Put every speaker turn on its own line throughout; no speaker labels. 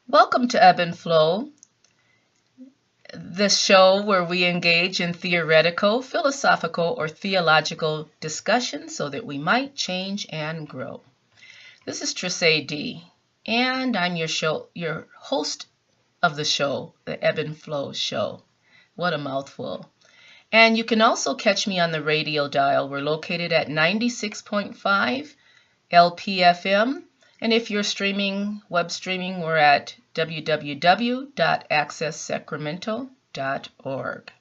Welcome to Ebb and Flow, the show where we engage in theoretical, philosophical, or theological discussion so that we might change and grow. This is Tracie'e, and I'm your host of the show, the Ebb and Flow show. What a mouthful. And you can also catch me on the radio dial. We're located at 96.5 LPFM. And if you're web streaming, we're at www.accesssacramento.org.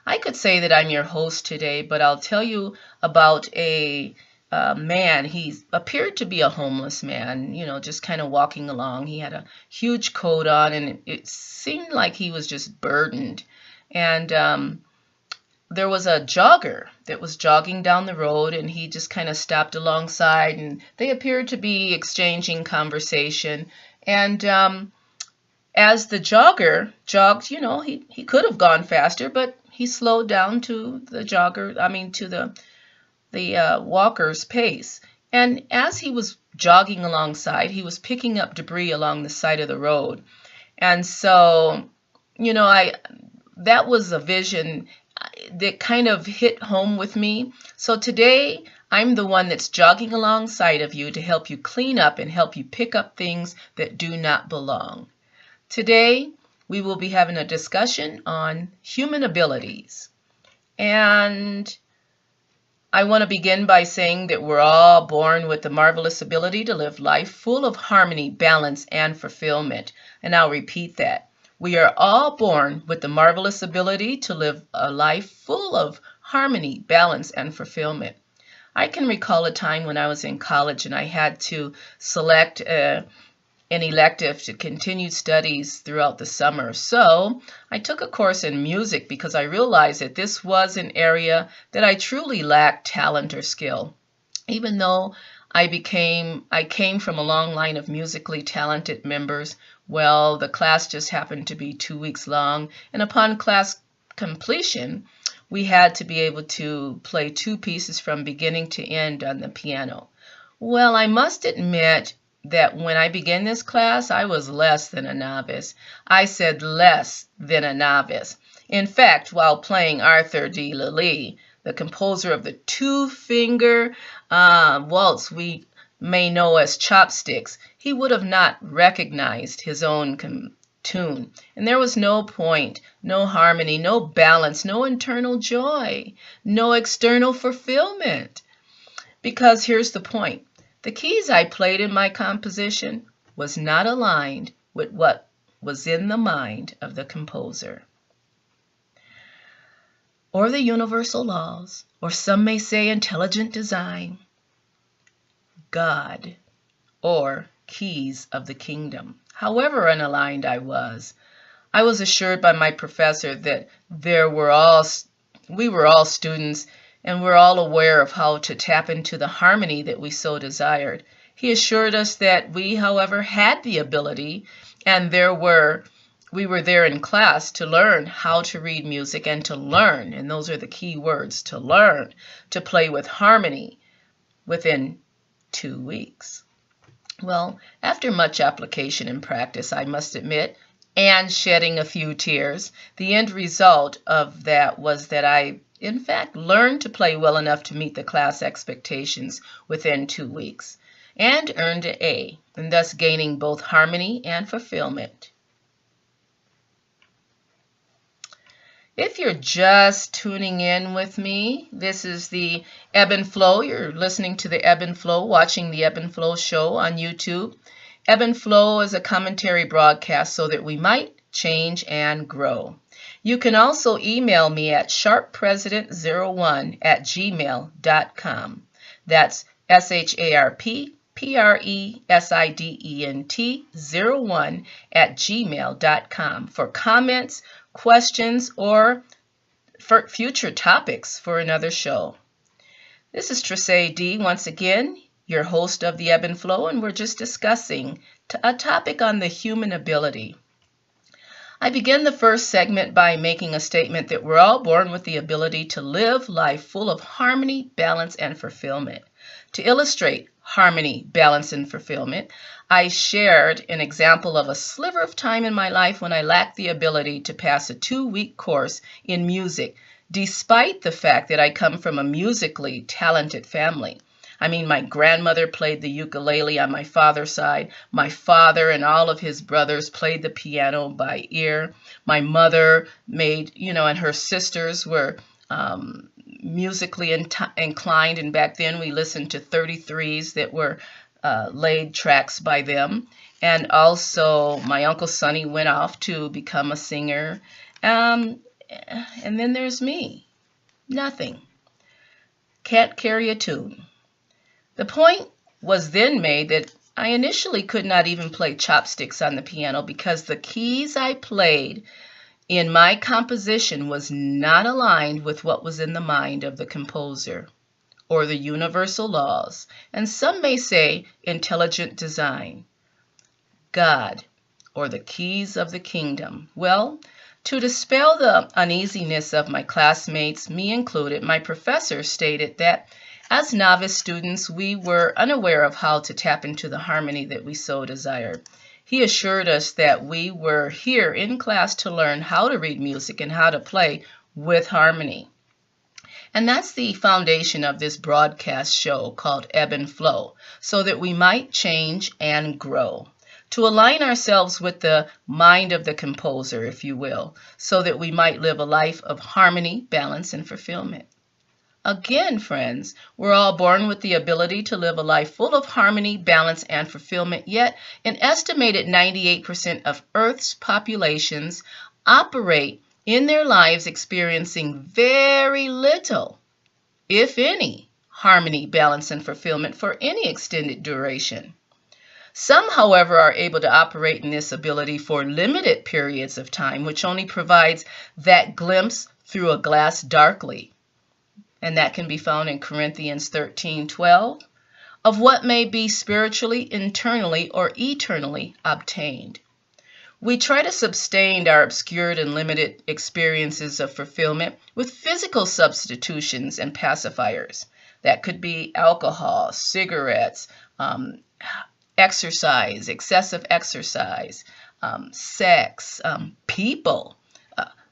I could say that I'm your host today, but I'll tell you about a man. He appeared to be a homeless man, just kind of walking along. He had a huge coat on, and it seemed like he was just burdened. And there was a jogger that was jogging down the road, and he just kind of stopped alongside, and they appeared to be exchanging conversation. And as the jogger jogged, he could have gone faster, but he slowed down to the walker's pace. And as he was jogging alongside, he was picking up debris along the side of the road. And so, that was a vision that kind of hit home with me. So today, I'm the one that's jogging alongside of you to help you clean up and help you pick up things that do not belong. Today, we will be having a discussion on human abilities. And I want to begin by saying that we're all born with the marvelous ability to live life full of harmony, balance, and fulfillment. And I'll repeat that. We are all born with the marvelous ability to live a life full of harmony, balance, and fulfillment. I can recall a time when I was in college and I had to select an elective to continue studies throughout the summer. So I took a course in music because I realized that this was an area that I truly lacked talent or skill. Even though I came from a long line of musically talented members, well, the class just happened to be 2 weeks long, and upon class completion, we had to be able to play 2 pieces from beginning to end on the piano. Well, I must admit that when I began this class, I was less than a novice. I said less than a novice. In fact, while playing Arthur de Lilly, the composer of the 2-finger waltz we may know as chopsticks, he would have not recognized his own tune. And there was no point, no harmony, no balance, no internal joy, no external fulfillment. Because here's the point. The keys I played in my composition was not aligned with what was in the mind of the composer. Or the universal laws, or some may say intelligent design, God, or keys of the kingdom. However unaligned I was assured by my professor that we were all students, and we're all aware of how to tap into the harmony that we so desired. He assured us that we, however, had the ability, and we were there in class to learn how to read music and to learn, and those are the key words, to learn, to play with harmony within 2 weeks. Well, after much application and practice, I must admit, and shedding a few tears, the end result of that was that I, in fact, learned to play well enough to meet the class expectations within 2 weeks, and earned an A, and thus gaining both harmony and fulfillment. If you're just tuning in with me, this is the Ebb and Flow. You're listening to the Ebb and Flow, watching the Ebb and Flow show on YouTube. Ebb and Flow is a commentary broadcast so that we might change and grow. You can also email me at sharppresident01@gmail.com. That's sharppresident01@gmail.com for comments, questions, or for future topics for another show. This is Tracie'e once again, your host of the Ebb and Flow, and we're just discussing a topic on the human ability. I begin the first segment by making a statement that we're all born with the ability to live life full of harmony, balance, and fulfillment. To illustrate harmony, balance, and fulfillment, I shared an example of a sliver of time in my life when I lacked the ability to pass a 2-week course in music, despite the fact that I come from a musically talented family. I mean, my grandmother played the ukulele on my father's side. My father and all of his brothers played the piano by ear. My mother made, and her sisters were musically inclined, and back then we listened to 33s that were laid tracks by them. And also my Uncle Sonny went off to become a singer. And then there's me. Nothing. Can't carry a tune. The point was then made that I initially could not even play chopsticks on the piano because the keys I played in my composition was not aligned with what was in the mind of the composer, or the universal laws, and some may say intelligent design, God, or the keys of the kingdom. Well, to dispel the uneasiness of my classmates, me included, my professor stated that as novice students, we were unaware of how to tap into the harmony that we so desired. He assured us that we were here in class to learn how to read music and how to play with harmony. And that's the foundation of this broadcast show called Ebb and Flow, so that we might change and grow, to align ourselves with the mind of the composer, if you will, so that we might live a life of harmony, balance, and fulfillment. Again, friends, we're all born with the ability to live a life full of harmony, balance, and fulfillment, yet an estimated 98% of Earth's populations operate in their lives experiencing very little, if any, harmony, balance, and fulfillment for any extended duration. Some, however, are able to operate in this ability for limited periods of time, which only provides that glimpse through a glass darkly. And that can be found in Corinthians 13:12, of what may be spiritually, internally, or eternally obtained. We try to sustain our obscured and limited experiences of fulfillment with physical substitutions and pacifiers. That could be alcohol, cigarettes, exercise, excessive exercise, sex, people,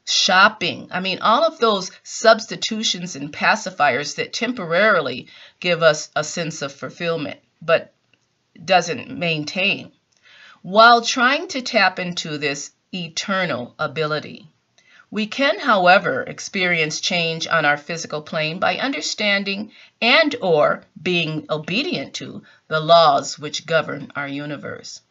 shopping. I mean, all of those substitutions and pacifiers that temporarily give us a sense of fulfillment, but doesn't maintain, while trying to tap into this eternal ability. We can, however, experience change on our physical plane by understanding and or being obedient to the laws which govern our universe.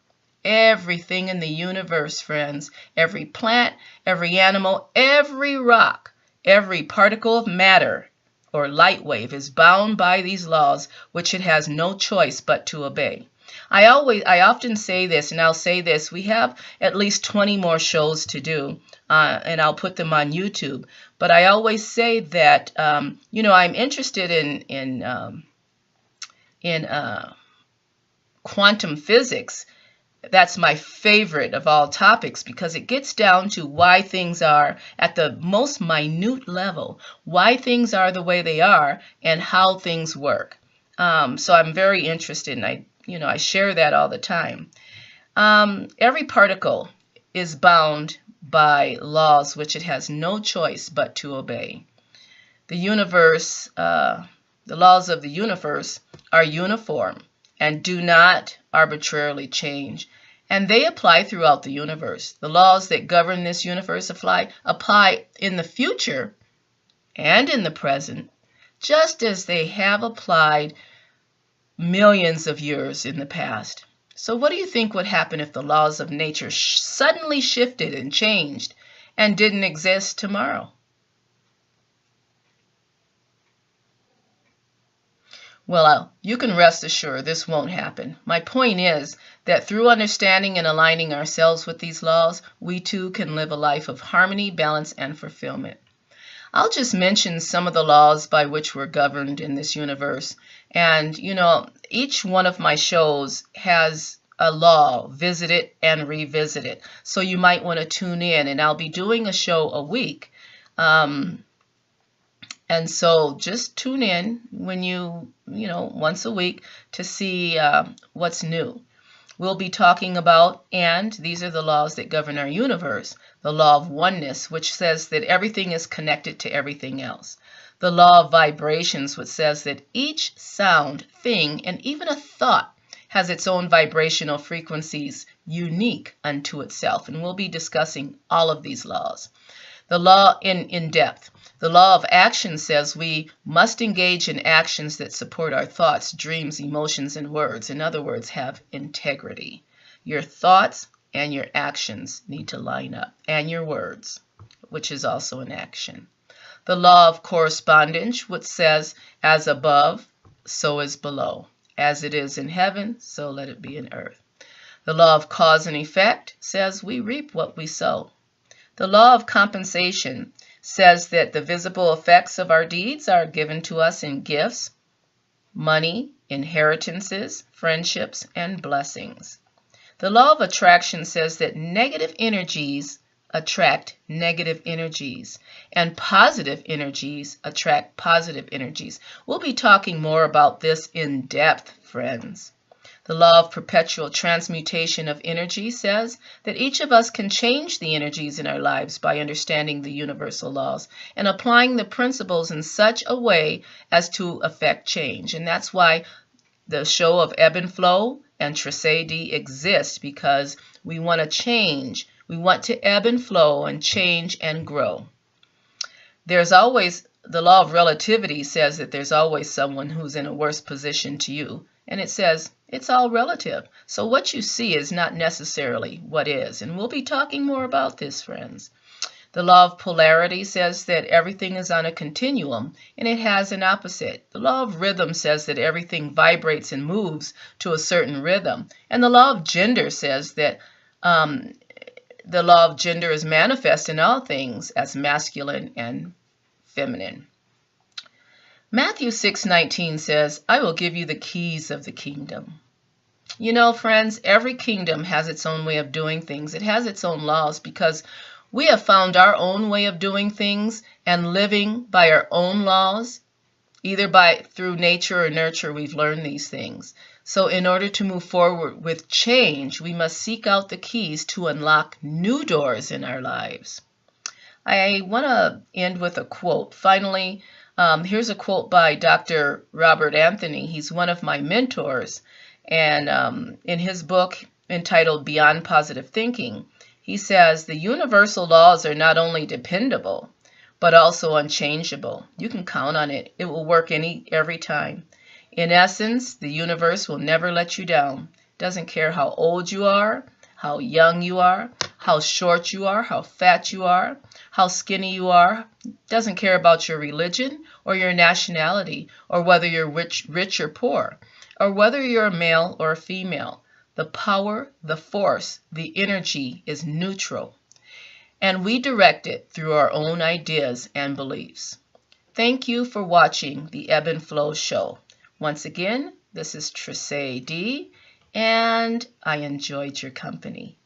Everything in the universe, friends, every plant, every animal, every rock, every particle of matter or light wave is bound by these laws which it has no choice but to obey. I often say this, and I'll say this, we have at least 20 more shows to do, and I'll put them on YouTube. But I always say that, I'm interested in quantum physics. That's my favorite of all topics because it gets down to why things are at the most minute level, why things are the way they are, and how things work. So I'm very interested, and I share that all the time. Every particle is bound by laws which it has no choice but to obey. The universe, the laws of the universe are uniform and do not arbitrarily change, and they apply throughout the universe. The laws that govern this universe apply in the future and in the present, just as they have applied millions of years in the past. So what do you think would happen if the laws of nature suddenly shifted and changed and didn't exist tomorrow? Well, you can rest assured this won't happen. My point is that through understanding and aligning ourselves with these laws, we too can live a life of harmony, balance, and fulfillment. I'll just mention some of the laws by which we're governed in this universe. And, each one of my shows has a law, visit it and revisit it. So you might want to tune in, and I'll be doing a show a week. And so just tune in when once a week to see what's new. We'll be talking about, and these are the laws that govern our universe, the law of oneness, which says that everything is connected to everything else. The law of vibrations, which says that each sound, thing, and even a thought has its own vibrational frequencies unique unto itself. And we'll be discussing all of these laws. The law in depth. The law of action says we must engage in actions that support our thoughts, dreams, emotions, and words. In other words, have integrity. Your thoughts and your actions need to line up, and your words, which is also an action. The law of correspondence, which says, as above, so is below. As it is in heaven, so let it be in earth. The law of cause and effect says we reap what we sow. The law of compensation says that the visible effects of our deeds are given to us in gifts, money, inheritances, friendships, and blessings. The law of attraction says that negative energies attract negative energies, and positive energies attract positive energies. We'll be talking more about this in depth, friends. The law of perpetual transmutation of energy says that each of us can change the energies in our lives by understanding the universal laws and applying the principles in such a way as to affect change. And that's why the show of Ebb and Flow and Tracie'e exists, because we want to change. We want to ebb and flow and change and grow. There's always, the law of relativity says that there's always someone who's in a worse position to you. And it says it's all relative. So what you see is not necessarily what is. And we'll be talking more about this, friends. The law of polarity says that everything is on a continuum and it has an opposite. The law of rhythm says that everything vibrates and moves to a certain rhythm. And the law of gender says that the law of gender is manifest in all things as masculine and feminine. Matthew 6:19 says, I will give you the keys of the kingdom. You know, friends, every kingdom has its own way of doing things. It has its own laws, because we have found our own way of doing things and living by our own laws. Either through nature or nurture, we've learned these things. So in order to move forward with change, we must seek out the keys to unlock new doors in our lives. I want to end with a quote. Finally, here's a quote by Dr. Robert Anthony. He's one of my mentors. And in his book entitled Beyond Positive Thinking, he says, the universal laws are not only dependable, but also unchangeable. You can count on it. It will work every time. In essence, the universe will never let you down. Doesn't care how old you are, how young you are, how short you are, how fat you are, how skinny you are. Doesn't care about your religion or your nationality, or whether you're rich or poor, or whether you're a male or a female. The power, the force, the energy is neutral, and we direct it through our own ideas and beliefs. Thank you for watching the Ebb and Flow show. Once again, this is Tracie'e, and I enjoyed your company.